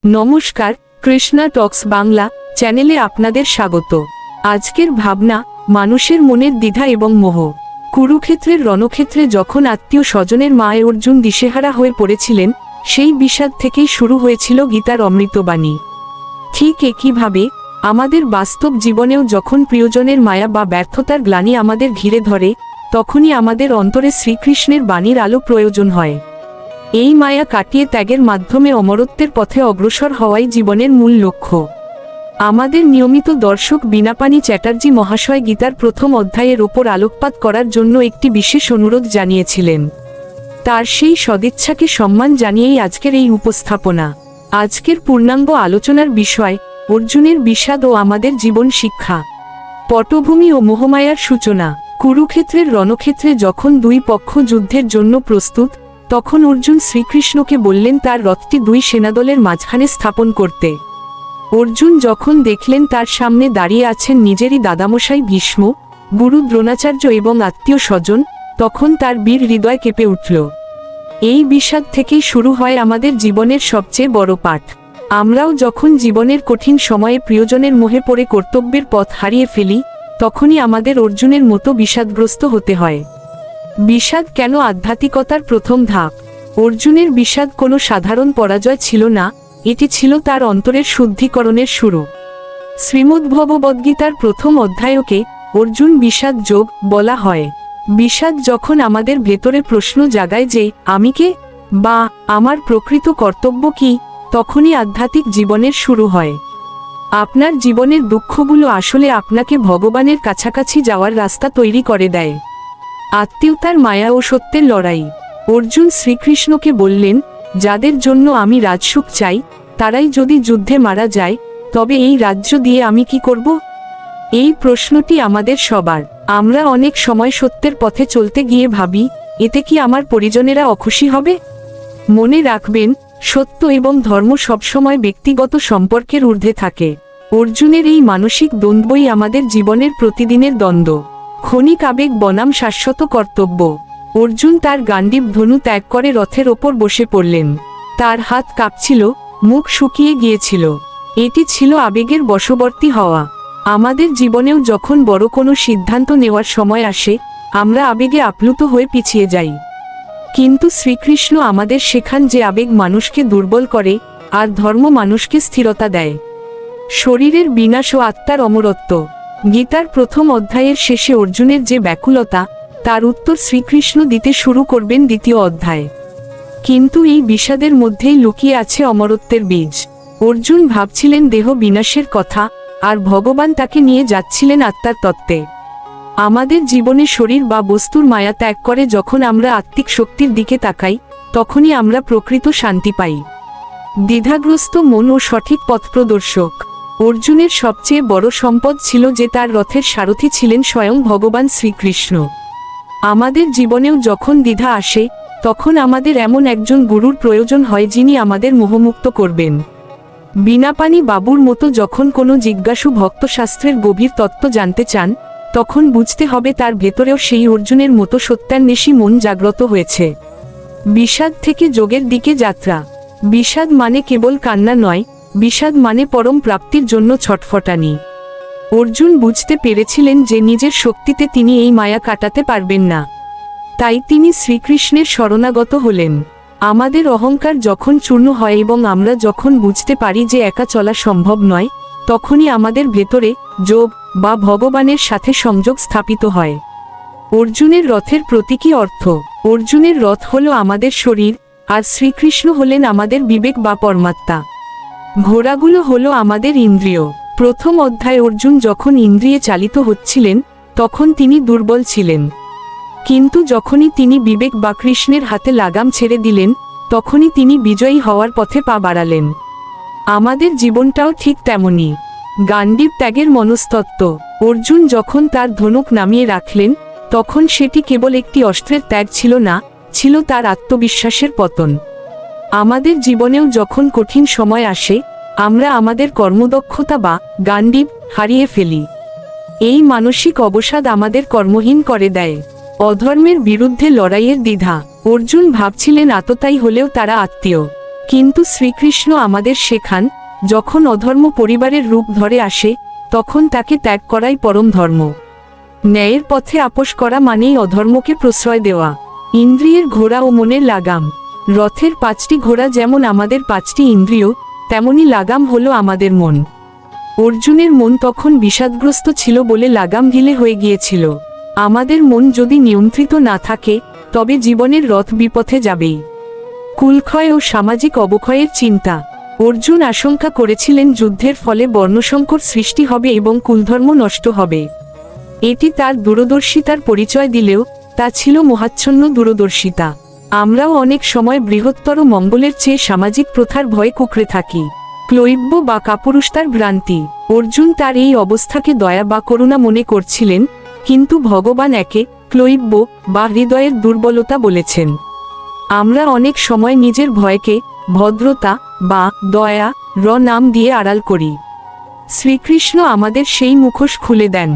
নমস্কার, কৃষ্ণা টক্স বাংলা চ্যানেলে আপনাদের স্বাগত। আজকের ভাবনা, মানুষের মনের দ্বিধা এবং মোহ। কুরুক্ষেত্রের রণক্ষেত্রে যখন আত্মীয় স্বজনের মায়ে অর্জুন দিশেহারা হয়ে পড়েছিলেন, সেই বিষাদ থেকেই শুরু হয়েছিল গীতার অমৃতবাণী। ঠিক একইভাবে আমাদের বাস্তব জীবনেও যখন প্রিয়জনের মায়া বা ব্যর্থতার গ্লানি আমাদের ঘিরে ধরে, তখনই আমাদের অন্তরে শ্রীকৃষ্ণের বাণীর আলো প্রয়োজন হয়। এই মায়া কাটিয়ে ত্যাগের মাধ্যমে অমরত্বের পথে অগ্রসর হওয়াই জীবনের মূল লক্ষ্য। আমাদের নিয়মিত দর্শক বীণাপাণি চ্যাটার্জি মহাশয় গীতার প্রথম অধ্যায়ের ওপর আলোকপাত করার জন্য একটি বিশেষ অনুরোধ জানিয়েছিলেন। তার সেই সদিচ্ছাকে সম্মান জানিয়েই আজকের এই উপস্থাপনা। আজকের পূর্ণাঙ্গ আলোচনার বিষয় অর্জুনের বিষাদ ও আমাদের জীবন শিক্ষা। পটভূমি ও মোহমায়ার সূচনা। কুরুক্ষেত্রের রণক্ষেত্রে যখন দুই পক্ষ যুদ্ধের জন্য প্রস্তুত, তখন অর্জুন শ্রীকৃষ্ণকে বললেন তার রথটি দুই সেনাদলের মাঝখানে স্থাপন করতে। অর্জুন যখন দেখলেন তার সামনে দাঁড়িয়ে আছেন নিজেরই দাদামশাই ভীষ্ম, গুরু দ্রোণাচার্য এবং আত্মীয় স্বজন, তখন তার বীর হৃদয় কেঁপে উঠল। এই বিষাদ থেকেই শুরু হয় আমাদের জীবনের সবচেয়ে বড় পাঠ। আমরাও যখন জীবনের কঠিন সময়ে প্রিয়জনের মোহে পড়ে কর্তব্যের পথ হারিয়ে ফেলি, তখনই আমাদের অর্জুনের মতো বিষাদগ্রস্ত হতে হয়। বিষাদ কেন আধ্যাত্মিকতার প্রথম ধাপ? অর্জুনের বিষাদ কোনো সাধারণ পরাজয় ছিল না, এটি ছিল তার অন্তরের শুদ্ধিকরণের শুরু। শ্রীমদ্ভগবদ্গীতার প্রথম অধ্যায়কে অর্জুন বিষাদ যোগ বলা হয়। বিষাদ যখন আমাদের ভেতরে প্রশ্ন জাগায় যে আমি কে, বা আমার প্রকৃত কর্তব্য কি, তখনই আধ্যাত্মিক জীবনের শুরু হয়। আপনার জীবনের দুঃখগুলো আসলে আপনাকে ভগবানের কাছাকাছি যাওয়ার রাস্তা তৈরি করে দেয়। আত্মীয়তার মায়া ও সত্যের লড়াই। অর্জুন শ্রীকৃষ্ণকে বললেন, যাদের জন্য আমি রাজসুখ চাই, তারাই যদি যুদ্ধে মারা যায়, তবে এই রাজ্য দিয়ে আমি কি করব? এই প্রশ্নটি আমাদের সবার। আমরা অনেক সময় সত্যের পথে চলতে গিয়ে ভাবি, এতে কি আমার পরিজনেরা অখুশি হবে? মনে রাখবেন, সত্য এবং ধর্ম সবসময় ব্যক্তিগত সম্পর্কের ঊর্ধ্বে থাকে। অর্জুনের এই মানসিক দ্বন্দ্বই আমাদের জীবনের প্রতিদিনের দ্বন্দ্ব। ক্ষণিক আবেগ বনাম শাশ্বত কর্তব্য। অর্জুন তার গান্ডীব ধনু ত্যাগ করে রথের ওপর বসে পড়লেন। তার হাত কাঁপছিল, মুখ শুকিয়ে গিয়েছিল। এটি ছিল আবেগের বশবর্তী হওয়া। আমাদের জীবনেও যখন বড় কোনো সিদ্ধান্ত নেওয়ার সময় আসে, আমরা আবেগে আপ্লুত হয়ে পিছিয়ে যাই। কিন্তু শ্রীকৃষ্ণ আমাদের শেখান যে আবেগ মানুষকে দুর্বল করে, আর ধর্ম মানুষকে স্থিরতা দেয়। শরীরের বিনাশ ও আত্মার অমরত্ব। গীতার প্রথম অধ্যায়ের শেষে অর্জুনের যে ব্যাকুলতা, তার উত্তর শ্রীকৃষ্ণ দিতে শুরু করবেন দ্বিতীয় অধ্যায়ে। কিন্তু এই বিষাদের মধ্যেই লুকিয়ে আছে অমরত্বের বীজ। অর্জুন ভাবছিলেন দেহ বিনাশের কথা, আর ভগবান তাকে নিয়ে যাচ্ছিলেন আত্মার তত্ত্বে। আমাদের জীবনে শরীর বা বস্তুর মায়া ত্যাগ করে যখন আমরা আত্মিক শক্তির দিকে তাকাই, তখনই আমরা প্রকৃত শান্তি পাই। দ্বিধাগ্রস্ত মন ও সঠিক পথপ্রদর্শক। অর্জুনের সবচেয়ে বড় সম্পদ ছিল যে তার রথের সারথি ছিলেন স্বয়ং ভগবান শ্রীকৃষ্ণ। আমাদের জীবনেও যখন দ্বিধা আসে, তখন আমাদের এমন একজন গুরুর প্রয়োজন হয় যিনি আমাদের মোহমুক্ত করবেন। বীণাপাণি বাবুর মতো যখন কোনো জিজ্ঞাসু ভক্ত শাস্ত্রের গভীর তত্ত্ব জানতে চান, তখন বুঝতে হবে তার ভেতরেও সেই অর্জুনের মতো সত্যান্বেষী মন জাগ্রত হয়েছে। বিষাদ থেকে যোগের দিকে যাত্রা। বিষাদ মানে কেবল কান্না নয়, বিষাদ মানে পরম প্রাপ্তির জন্য ছটফটানি। অর্জুন বুঝতে পেরেছিলেন যে নিজের শক্তিতে তিনি এই মায়া কাটাতে পারবেন না। তাই তিনি শ্রীকৃষ্ণের শরণাগত হলেন। আমাদের অহংকার যখন চূর্ণ হয় এবং আমরা যখন বুঝতে পারি যে একা চলা সম্ভব নয়, তখনই আমাদের ভেতরে যোগ বা ভগবানের সাথে সংযোগ স্থাপিত হয়। অর্জুনের রথের প্রতীকী অর্থ। অর্জুনের রথ হল আমাদের শরীর, আর শ্রীকৃষ্ণ হলেন আমাদের বিবেক বা পরমাত্মা। ঘোড়াগুলো হলো আমাদের ইন্দ্রিয়। প্রথম অধ্যায়ে অর্জুন যখন ইন্দ্রিয়ে চালিত হচ্ছিলেন, তখন তিনি দুর্বল ছিলেন। কিন্তু যখনই তিনি বিবেক বা কৃষ্ণের হাতে লাগাম ছেড়ে দিলেন, তখনই তিনি বিজয়ী হওয়ার পথে পা বাড়ালেন। আমাদের জীবনটাও ঠিক তেমনই। গান্ডীব ত্যাগের মনস্তত্ত্ব। অর্জুন যখন তার ধনুক নামিয়ে রাখলেন, তখন সেটি কেবল একটি অস্ত্রের ত্যাগ ছিল না, ছিল তার আত্মবিশ্বাসের পতন। আমাদের জীবনেও যখন কঠিন সময় আসে, আমরা আমাদের কর্মদক্ষতা বা গান্ডীব হারিয়ে ফেলি। এই মানসিক অবসাদ আমাদের কর্মহীন করে দেয়। অধর্মের বিরুদ্ধে লড়াইয়ের দ্বিধা। অর্জুন ভাবছিলেন আততায়ী হলেও তারা আত্মীয়। কিন্তু শ্রীকৃষ্ণ আমাদের শেখান, যখন অধর্ম পরিবারের রূপ ধরে আসে তখন তাকে ত্যাগ করাই পরম ধর্ম। ন্যায়ের পথে আপোস করা মানেই অধর্মকে প্রশ্রয় দেওয়া। ইন্দ্রিয়ের ঘোড়া ও মনের লাগাম। রথের 5টি ঘোড়া যেমন আমাদের 5টি ইন্দ্রিয়, তেমনি লাগাম হলো আমাদের মন। অর্জুনের মন তখন বিষাদগ্রস্ত ছিল বলে লাগাম ঢিলে হয়ে গিয়েছিল। আমাদের মন যদি নিয়ন্ত্রিত না থাকে তবে জীবনের রথ বিপথে যাবেই। কুলক্ষয় ও সামাজিক অবক্ষয়ের চিন্তা। অর্জুন আশঙ্কা করেছিলেন যুদ্ধের ফলে বর্ণসংকর সৃষ্টি হবে এবং কুলধর্ম নষ্ট হবে। এটি তার দূরদর্শিতার পরিচয় দিলেও তা ছিল মোহাচ্ছন্ন দূরদর্শিতা। আমরাও অনেক সময় বৃহত্তর মঙ্গলের চেয়ে সামাজিক প্রথার ভয়ে কুঁকড়ে থাকি। ক্লৈব্য বা কাপুরুষতার ভ্রান্তি। অর্জুন তার এই অবস্থাকে দয়া বা করুণা মনে করছিলেন, কিন্তু ভগবান একে ক্লৈব্য বা হৃদয়ের দুর্বলতা বলেছেন। আমরা অনেক সময় নিজের ভয়কে ভদ্রতা বা দয়া নাম দিয়ে আড়াল করি। শ্রীকৃষ্ণ আমাদের সেই মুখোশ খুলে দেন।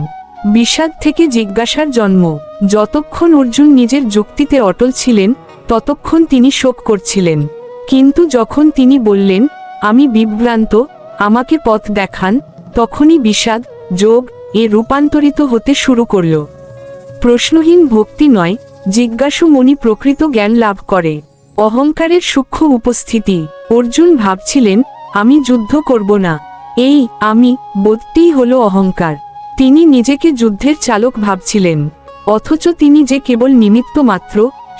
বিষাদ থেকে জিজ্ঞাসার জন্ম। যতক্ষণ অর্জুন নিজের যুক্তিতে অটল ছিলেন ততক্ষণ তিনি শোক করছিলেন, কিন্তু যখন তিনি বললেন, আমি বিভ্রান্ত, আমাকে পথ দেখান, তখনই বিষাদ যোগ রূপান্তরিত হতে শুরু করল। প্রশ্নহীন ভক্তি নয়, জিজ্ঞাসু মনি প্রকৃত জ্ঞান লাভ করে। অহংকারের সূক্ষ্ম উপস্থিতি। অর্জুন ভাবছিলেন, আমি যুদ্ধ করব না। এই আমি বোধটিই হলো অহংকার। তিনি নিজেকে যুদ্ধের চালক ভাবছিলেন, অথচ তিনি যে কেবল নিমিত্ত মাত্র,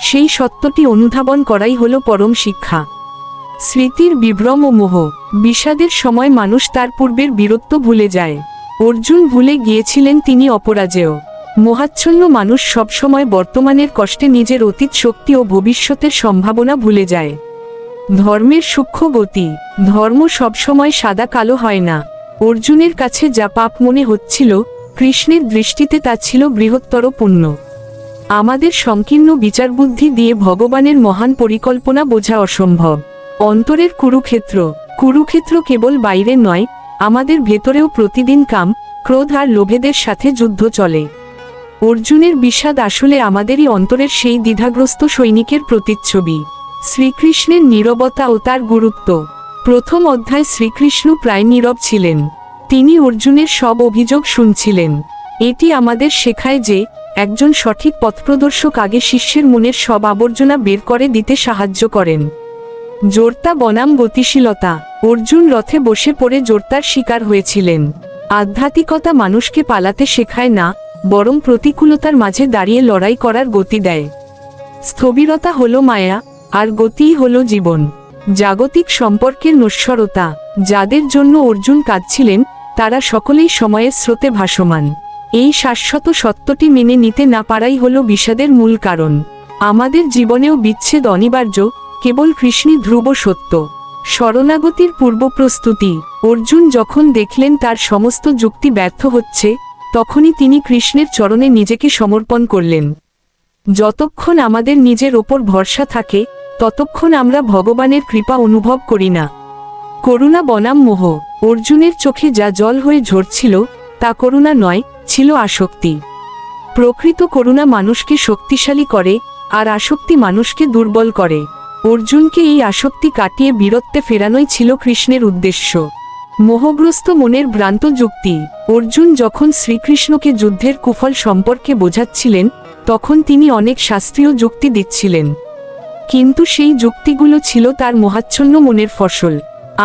সেই সত্যটি অনুধাবন করাই হলো পরম শিক্ষা। স্মৃতির বিভ্রম ও মোহ। বিষাদের সময় মানুষ তার পূর্বের বীরত্ব ভুলে যায়। অর্জুন ভুলে গিয়েছিলেন তিনি অপরাজেয়। মোহাচ্ছন্ন মানুষ সবসময় বর্তমানের কষ্টে নিজের অতীত শক্তি ও ভবিষ্যতের সম্ভাবনা ভুলে যায়। ধর্মের সূক্ষ্ম গতি। ধর্ম সবসময় সাদা কালো হয় না। অর্জুনের কাছে যা পাপ মনে হচ্ছিল, কৃষ্ণের দৃষ্টিতে তা ছিল বৃহত্তর পুণ্য। আমাদের সংকীর্ণ বিচারবুদ্ধি দিয়ে ভগবানের মহান পরিকল্পনা বোঝা অসম্ভব। অন্তরের কুরুক্ষেত্র। কুরুক্ষেত্র কেবল বাইরে নয়, আমাদের ভেতরেও প্রতিদিন কাম, ক্রোধ আর লোভেদের সাথে যুদ্ধ চলে। অর্জুনের বিষাদ আসলে আমাদেরই অন্তরের সেই দ্বিধাগ্রস্ত সৈনিকের প্রতিচ্ছবি। শ্রীকৃষ্ণের নীরবতা ও তার গুরুত্ব। প্রথম অধ্যায় শ্রীকৃষ্ণ প্রায় নীরব ছিলেন। তিনি অর্জুনের সব অভিযোগ শুনছিলেন। এটি আমাদের শেখায় যে একজন সঠিক পথপ্রদর্শক আগে শিষ্যের মনের সব আবর্জনা বের করে দিতে সাহায্য করেন। জড়তা বনাম গতিশীলতা। অর্জুন রথে বসে পড়ে জড়তার শিকার হয়েছিলেন। আধ্যাত্মিকতা মানুষকে পালাতে শেখায় না, বরং প্রতিকূলতার মাঝে দাঁড়িয়ে লড়াই করার গতি দেয়। স্থবিরতা হলো মায়া, আর গতিই হলো জীবন। জাগতিক সম্পর্কের নশ্বরতা। যাদের জন্য অর্জুন কাঁদছিলেন তারা সকলেই সময়ের স্রোতে ভাসমান। এই শাশ্বত সত্যটি মেনে নিতে না পারাই হলো বিষাদের মূল কারণ। আমাদের জীবনেও বিচ্ছেদ অনিবার্য, কেবল কৃষ্ণই ধ্রুব সত্য। শরণাগতির পূর্বপ্রস্তুতি। অর্জুন যখন দেখলেন তার সমস্ত যুক্তি ব্যর্থ হচ্ছে, তখনই তিনি কৃষ্ণের চরণে নিজেকে সমর্পণ করলেন। যতক্ষণ আমাদের নিজের ওপর ভরসা থাকে ততক্ষণ আমরা ভগবানের কৃপা অনুভব করি না। করুণা বনাম মোহ। অর্জুনের চোখে যা জল হয়ে ঝরছিল তা করুণা নয়, ছিল আসক্তি। প্রকৃত করুণা মানুষকে শক্তিশালী করে, আর আসক্তি মানুষকে দুর্বল করে। অর্জুনকে এই আসক্তি কাটিয়ে বীরত্বে ফেরানোই ছিল কৃষ্ণের উদ্দেশ্য। মোহগ্রস্ত মনের ভ্রান্ত যুক্তি। অর্জুন যখন শ্রীকৃষ্ণকে যুদ্ধের কুফল সম্পর্কে বোঝাচ্ছিলেন তখন তিনি অনেক শাস্ত্রীয় যুক্তি দিচ্ছিলেন, কিন্তু সেই যুক্তিগুলো ছিল তার মোহাচ্ছন্ন মনের ফসল।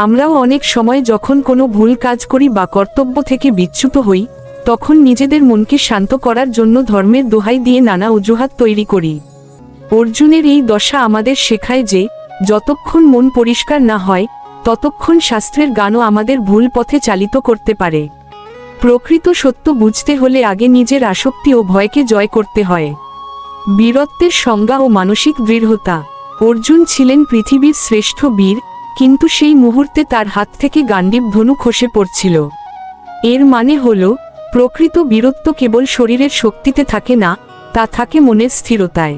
আমরাও অনেক সময় যখন কোনো ভুল কাজ করি বা কর্তব্য থেকে বিচ্যুত হই, তখন নিজেদের মনকে শান্ত করার জন্য ধর্মের দোহাই দিয়ে নানা অজুহাত তৈরি করি। অর্জুনের এই দশা আমাদের শেখায় যে যতক্ষণ মন পরিষ্কার না হয় ততক্ষণ শাস্ত্রের গানও আমাদের ভুল পথে চালিত করতে পারে। প্রকৃত সত্য বুঝতে হলে আগে নিজের আসক্তি ও ভয়কে জয় করতে হয়। বীরত্বের সংজ্ঞা ও মানসিক দৃঢ়তা। অর্জুন ছিলেন পৃথিবীর শ্রেষ্ঠ বীর, কিন্তু সেই মুহূর্তে তার হাত থেকে গান্ডীব ধনু খসে পড়ছিল। এর মানে হল, প্রকৃত বীরত্ব কেবল শরীরের শক্তিতে থাকে না, তা থাকে মনের স্থিরতায়।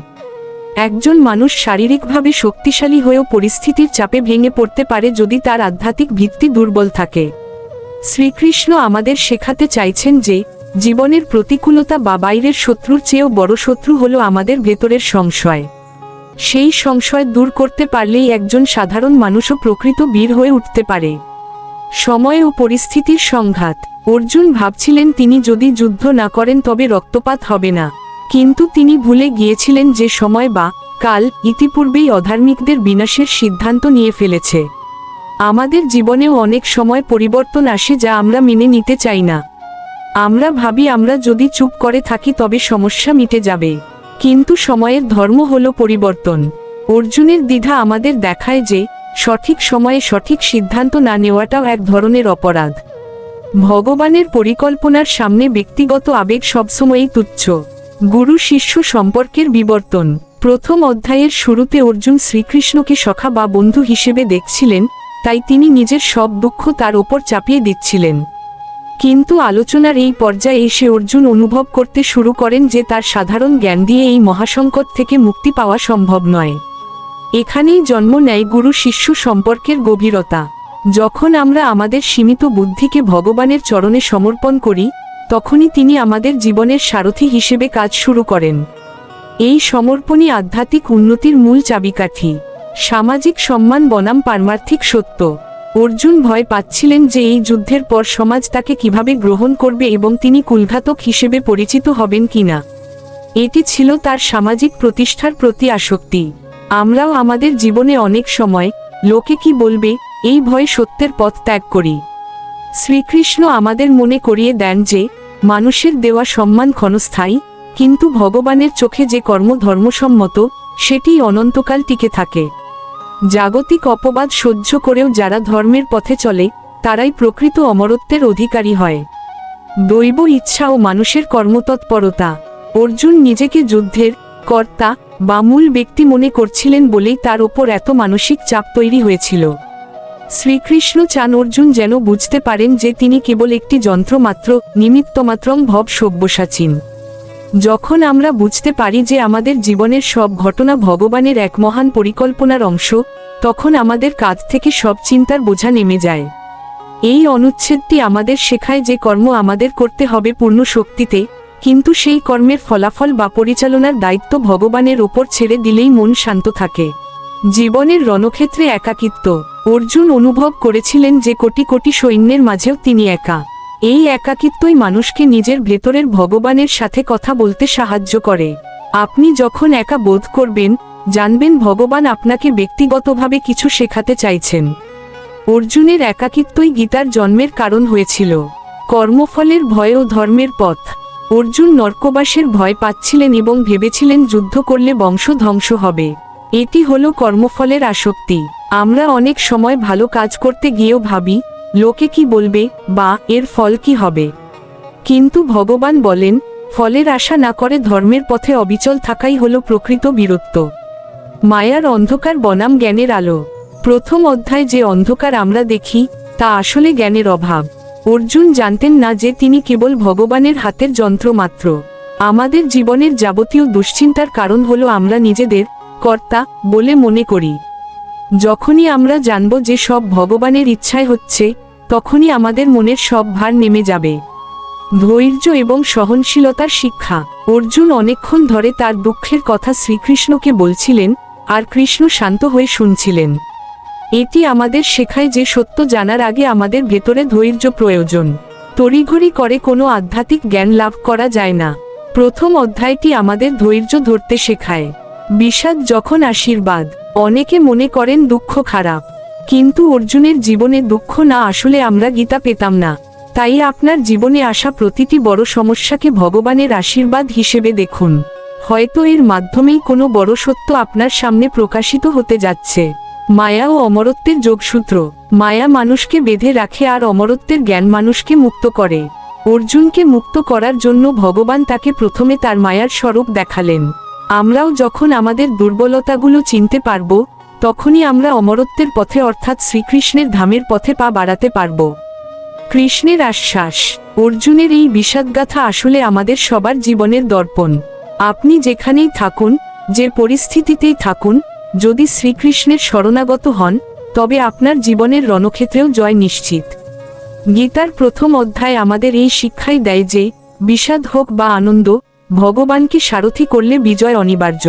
একজন মানুষ শারীরিকভাবে শক্তিশালী হয়েও পরিস্থিতির চাপে ভেঙে পড়তে পারে যদি তার আধ্যাত্মিক ভিত্তি দুর্বল থাকে। শ্রীকৃষ্ণ আমাদের শেখাতে চাইছেন যে জীবনের প্রতিকূলতা বা বাইরের শত্রুর চেয়েও বড় শত্রু হলো আমাদের ভেতরের সংশয়। সেই সংশয় দূর করতে পারলেই একজন সাধারণ মানুষও প্রকৃত বীর হয়ে উঠতে পারে। সময় ও পরিস্থিতির সংঘাত। অর্জুন ভাবছিলেন তিনি যদি যুদ্ধ না করেন তবে রক্তপাত হবে না, কিন্তু তিনি ভুলে গিয়েছিলেন যে সময় বা কাল ইতিপূর্বেই অধার্মিকদের বিনাশের সিদ্ধান্ত নিয়ে ফেলেছে। আমাদের জীবনেও অনেক সময় পরিবর্তন আসে যা আমরা মেনে নিতে চাই না। আমরা ভাবি আমরা যদি চুপ করে থাকি তবে সমস্যা মিটে যাবে, কিন্তু সময়ের ধর্ম হলো পরিবর্তন। অর্জুনের দ্বিধা আমাদের দেখায় যে সঠিক সময়ে সঠিক সিদ্ধান্ত না নেওয়াটাও এক ধরনের অপরাধ। ভগবানের পরিকল্পনার সামনে ব্যক্তিগত আবেগ সবসময়ই তুচ্ছ। গুরু শিষ্য সম্পর্কের বিবর্তন। প্রথম অধ্যায়ের শুরুতে অর্জুন শ্রীকৃষ্ণকে সখা বা বন্ধু হিসেবে দেখছিলেন, তাই তিনি নিজের সব দুঃখ তার ওপর চাপিয়ে দিচ্ছিলেন। কিন্তু আলোচনার এই পর্যায়ে এসে অর্জুন অনুভব করতে শুরু করেন যে তার সাধারণ জ্ঞান দিয়ে এই মহাসংকট থেকে মুক্তি পাওয়া সম্ভব নয়। এখানেই জন্ম নেয় গুরু শিষ্য সম্পর্কের গভীরতা। যখন আমরা আমাদের সীমিত বুদ্ধিকে ভগবানের চরণে সমর্পণ করি, তখনই তিনি আমাদের জীবনের সারথি হিসেবে কাজ শুরু করেন। এই সমর্পণই আধ্যাত্মিক উন্নতির মূল চাবিকাঠি। সামাজিক সম্মান বনাম পারমার্থিক সত্য। অর্জুন ভয় পাচ্ছিলেন যে এই যুদ্ধের পর সমাজ তাকে কিভাবে গ্রহণ করবে এবং তিনি কুলঘাতক হিসেবে পরিচিত হবেন কিনা। এটি ছিল তার সামাজিক প্রতিষ্ঠার প্রতি আসক্তি। আমরাও আমাদের জীবনে অনেক সময় লোকে কি বলবে এই ভয়ে সত্যের পথ ত্যাগ করি। শ্রীকৃষ্ণ আমাদের মনে করিয়ে দেন যে মানুষের দেওয়া সম্মান ক্ষণস্থায়ী, কিন্তু ভগবানের চোখে যে কর্ম ধর্মসম্মত সেটি অনন্তকাল টিকে থাকে। জাগতিক অপবাদ সহ্য করেও যারা ধর্মের পথে চলে তারাই প্রকৃত অমরত্বের অধিকারী হয়। দৈব ইচ্ছা ও মানুষের কর্মতৎপরতা। অর্জুন নিজেকে যুদ্ধের কর্তা বা মূল ব্যক্তি মনে করছিলেন বলেই তার ওপর এত মানসিক চাপ তৈরি হয়েছিল। শ্রীকৃষ্ণ চান অর্জুন যেন বুঝতে পারেন যে তিনি কেবল একটি যন্ত্রমাত্র, নিমিত্তমাত্রং ভব সব্যসাচীন। যখন আমরা বুঝতে পারি যে আমাদের জীবনের সব ঘটনা ভগবানের এক মহান পরিকল্পনার অংশ, তখন আমাদের কাঁধ থেকে সব চিন্তার বোঝা নেমে যায়। এই অনুচ্ছেদটি আমাদের শেখায় যে কর্ম আমাদের করতে হবে পূর্ণ শক্তিতে, কিন্তু সেই কর্মের ফলাফল বা পরিচালনার দায়িত্ব ভগবানের ওপর ছেড়ে দিলেই মন শান্ত থাকে। জীবনের রণক্ষেত্রে একাকিত্ব। অর্জুন অনুভব করেছিলেন যে কোটি কোটি সৈন্যের মাঝেও তিনি একা। এই একাকিত্বই মানুষকে নিজের ভেতরের ভগবানের সাথে কথা বলতে সাহায্য করে। আপনি যখন একা বোধ করবেন, জানবেন ভগবান আপনাকে ব্যক্তিগতভাবে কিছু শেখাতে চাইছেন। অর্জুনের একাকিত্বই গীতার জন্মের কারণ হয়েছিল। কর্মফলের ভয় ও ধর্মের পথ। অর্জুন নরকবাসের ভয় পাচ্ছিলেন এবং ভেবেছিলেন যুদ্ধ করলে বংশ ধ্বংস হবে। এটি হলো কর্মফলের আসক্তি। আমরা অনেক সময় ভালো কাজ করতে গিয়েও ভাবি লোকে কি বলবে বা এর ফল কি হবে। কিন্তু ভগবান বলেন ফলের আশা না করে ধর্মের পথে অবিচল থাকাই হলো প্রকৃত বীরত্ব। মায়ার অন্ধকার বনাম জ্ঞানের আলো। প্রথম অধ্যায় যে অন্ধকার আমরা দেখি তা আসলে জ্ঞানের অভাব। অর্জুন জানতেন না যে তিনি কেবল ভগবানের হাতের যন্ত্র মাত্র। আমাদের জীবনের যাবতীয় দুশ্চিন্তার কারণ হলো আমরা নিজেদের কর্তা বলে মনে করি। যখনই আমরা জানব যে সব ভগবানের ইচ্ছায় হচ্ছে, তখনই আমাদের মনের সব ভার নেমে যাবে। ধৈর্য এবং সহনশীলতার শিক্ষা। অর্জুন অনেকক্ষণ ধরে তার দুঃখের কথা শ্রীকৃষ্ণকে বলছিলেন, আর কৃষ্ণ শান্ত হয়ে শুনছিলেন। এটি আমাদের শেখায় যে সত্য জানার আগে আমাদের ভেতরে ধৈর্য প্রয়োজন। তড়িঘড়ি করে কোনো আধ্যাত্মিক জ্ঞান লাভ করা যায় না। প্রথম অধ্যায়টি আমাদের ধৈর্য ধরতে শেখায়। বিষাদ যখন আশীর্বাদ। অনেকে মনে করেন দুঃখ খারাপ, কিন্তু অর্জুনের জীবনে দুঃখ না আসলে আমরা গীতা পেতাম না। তাই আপনার জীবনে আসা প্রতিটি বড় সমস্যাকে ভগবানের আশীর্বাদ হিসেবে দেখুন। হয়তো এর মাধ্যমেই কোনো বড় সত্য আপনার সামনে প্রকাশিত হতে যাচ্ছে। মায়া ও অমরত্বের যোগসূত্র। মায়া মানুষকে বেঁধে রাখে আর অমরত্বের জ্ঞান মানুষকে মুক্ত করে। অর্জুনকে মুক্ত করার জন্য ভগবান তাকে প্রথমে তার মায়ার স্বরূপ দেখালেন। আমরাও যখন আমাদের দুর্বলতাগুলো চিনতে পারব, তখনই আমরা অমরত্বের পথে অর্থাৎ শ্রীকৃষ্ণের ধামের পথে পা বাড়াতে পারব। কৃষ্ণের আশ্বাস। অর্জুনের এই বিষাদগাথা আসলে আমাদের সবার জীবনের দর্পণ। আপনি যেখানেই থাকুন, যে পরিস্থিতিতেই থাকুন, যদি শ্রীকৃষ্ণের শরণাগত হন, তবে আপনার জীবনের রণক্ষেত্রেও জয় নিশ্চিত। গীতার প্রথম অধ্যায় আমাদের এই শিক্ষাই দেয় যে বিষাদ হোক বা আনন্দ, ভগবানকে সারথি করলে বিজয় অনিবার্য।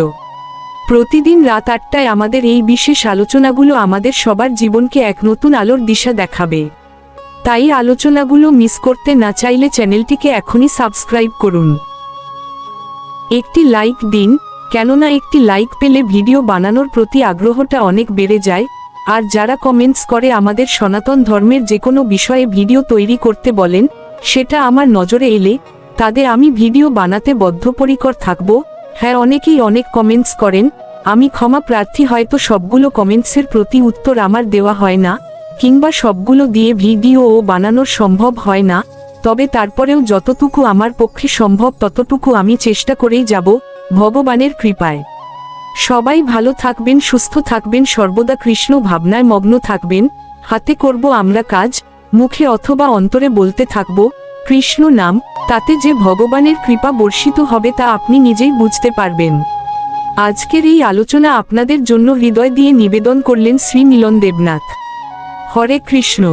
প্রতিদিন রাত 8টায় আমাদের এই বিশেষ আলোচনাগুলো আমাদের সবার জীবনকে এক নতুন আলোর দিশা দেখাবে। তাই আলোচনাগুলো মিস করতে না চাইলে চ্যানেলটিকে এখনই সাবস্ক্রাইব করুন। একটি লাইক দিন, কেননা একটি লাইক পেলে ভিডিও বানানোর প্রতি আগ্রহটা অনেক বেড়ে যায়। আর যারা কমেন্টস করে আমাদের সনাতন ধর্মের যে কোনো বিষয়ে ভিডিও তৈরি করতে বলেন, সেটা আমার নজরে এলে তাদের আমি ভিডিও বানাতে বদ্ধপরিকর থাকব। হ্যাঁ, অনেকেই অনেক কমেন্টস করেন, আমি ক্ষমা প্রার্থী, হয়তো সবগুলো কমেন্টসের প্রতি উত্তর আমার দেওয়া হয় না, কিংবা সবগুলো দিয়ে ভিডিও বানানোর সম্ভব হয় না। তবে তারপরেও যতটুকু আমার পক্ষে সম্ভব ততটুকু আমি চেষ্টা করেই যাব, ভগবানের কৃপায়। সবাই ভালো থাকবেন, সুস্থ থাকবেন, সর্বদা কৃষ্ণ ভাবনায় মগ্ন থাকবেন। হাতে করব আমরা কাজ, মুখে অথবা অন্তরে বলতে থাকব কৃষ্ণ নাম। তাতে যে ভগবানের কৃপা বর্ষিত হবে তা আপনি নিজেই বুঝতে পারবেন। আজকের এই আলোচনা আপনাদের জন্য হৃদয় দিয়ে নিবেদন করলেন শ্রী মিলন দেবনাথ। হরে কৃষ্ণ।